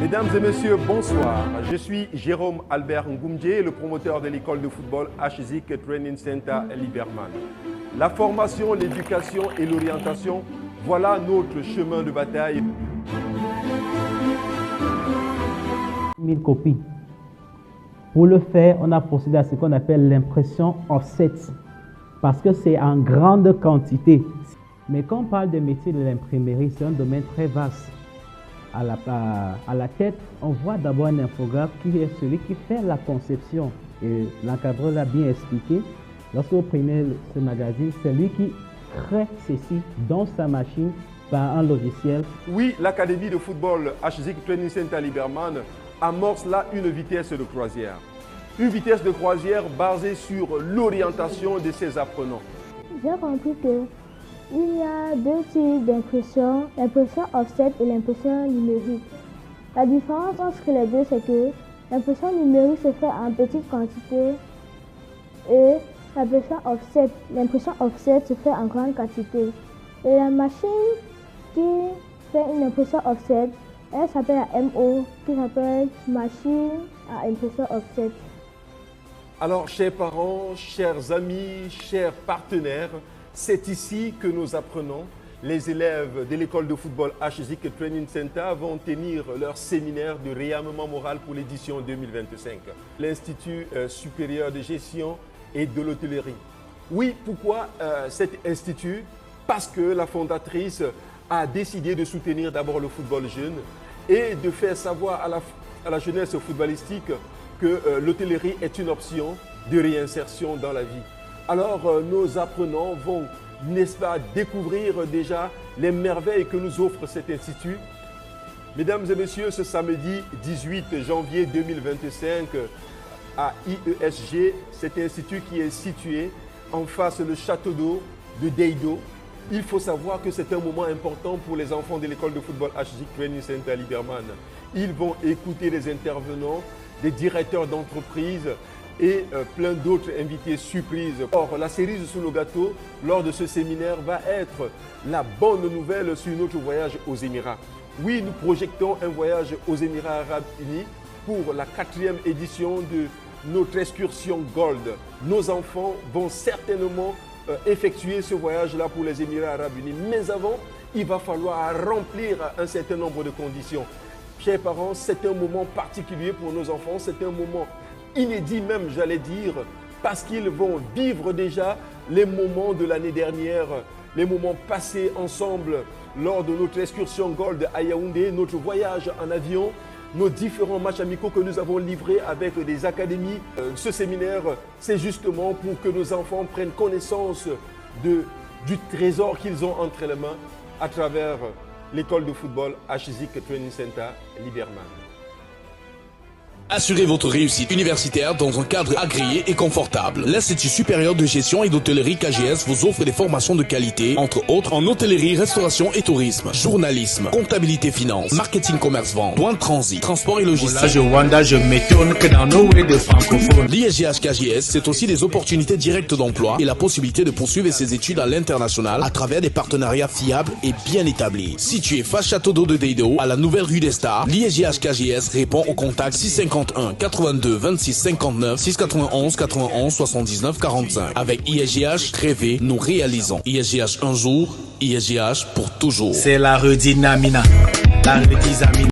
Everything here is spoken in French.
Mesdames et messieurs, bonsoir. Je suis Jérôme Albert Ngoumdié, le promoteur de l'école de football HZIC Training Center Liberman. La formation, l'éducation et l'orientation, voilà notre chemin de bataille. 1000 copies. Pour le faire, on a procédé à ce qu'on appelle l'impression offset, parce que c'est en grande quantité. Mais quand on parle de métier de l'imprimerie, c'est un domaine très vaste. À la tête, on voit d'abord un infographe qui est celui qui fait la conception. Et l'encadreur l'a bien expliqué. Lorsque vous prenez ce magazine, c'est lui qui crée ceci dans sa machine par un logiciel. Oui, l'académie de football HZIC Training Center Liberman amorce là une vitesse de croisière. Une vitesse de croisière basée sur l'orientation de ses apprenants. J'ai compris qu'il y a deux types d'impression, l'impression offset et l'impression numérique. La différence entre les deux, c'est que l'impression numérique se fait en petite quantité et l'impression offset se fait en grande quantité. Et la machine qui fait une impression offset, elle s'appelle la MO, qui s'appelle machine à impression offset. Alors, chers parents, chers amis, chers partenaires, c'est ici que nos apprenants, les élèves de l'école de football HZIC Training Center, vont tenir leur séminaire de réarmement moral pour l'édition 2025. L'Institut supérieur de gestion et de l'hôtellerie. Oui, pourquoi cet institut? Parce que la fondatrice a décidé de soutenir d'abord le football jeune et de faire savoir à la jeunesse footballistique que l'hôtellerie est une option de réinsertion dans la vie. Alors nos apprenants vont, n'est-ce pas, découvrir déjà les merveilles que nous offre cet institut. Mesdames et messieurs, ce samedi 18 janvier 2025 à IESG, cet institut qui est situé en face du château d'eau de Deido. Il faut savoir que c'est un moment important pour les enfants de l'école de football HZIC Training Center Liberman. Ils vont écouter les intervenants, des directeurs d'entreprise et plein d'autres invités surprises. Or, la cerise sous le gâteau lors de ce séminaire va être la bonne nouvelle sur notre voyage aux Émirats. Oui, nous projetons un voyage aux Émirats Arabes Unis pour la 4e édition de notre excursion Gold. Nos enfants vont certainement effectuer ce voyage-là pour les Émirats Arabes Unis. Mais avant, il va falloir remplir un certain nombre de conditions. Chers parents, c'est un moment particulier pour nos enfants, c'est un moment inédit même, j'allais dire, parce qu'ils vont vivre déjà les moments de l'année dernière, les moments passés ensemble lors de notre excursion Gold à Yaoundé, notre voyage en avion, nos différents matchs amicaux que nous avons livrés avec des académies. Ce séminaire, c'est justement pour que nos enfants prennent connaissance du trésor qu'ils ont entre les mains à travers l'école de football HZIC Training Center Liberman. Assurez votre réussite universitaire dans un cadre agréé et confortable. L'Institut supérieur de gestion et d'hôtellerie KGS vous offre des formations de qualité, entre autres en hôtellerie, restauration et tourisme, journalisme, comptabilité finance, marketing commerce-vente, douane transit, transport et logistique. Là, je m'étonne que dans nos de francophones. L'ISGH KGS, c'est aussi des opportunités directes d'emploi et la possibilité de poursuivre ses études à l'international à travers des partenariats fiables et bien établis. Situé face Château d'eau de Deido, à la nouvelle rue des Stars, l'ISGH KGS répond au contact 651 82 26 59 691 91 79 45. Avec ISGH, rêver, nous réalisons. ISGH un jour, ISGH pour toujours. C'est la redynamina, la redynamina.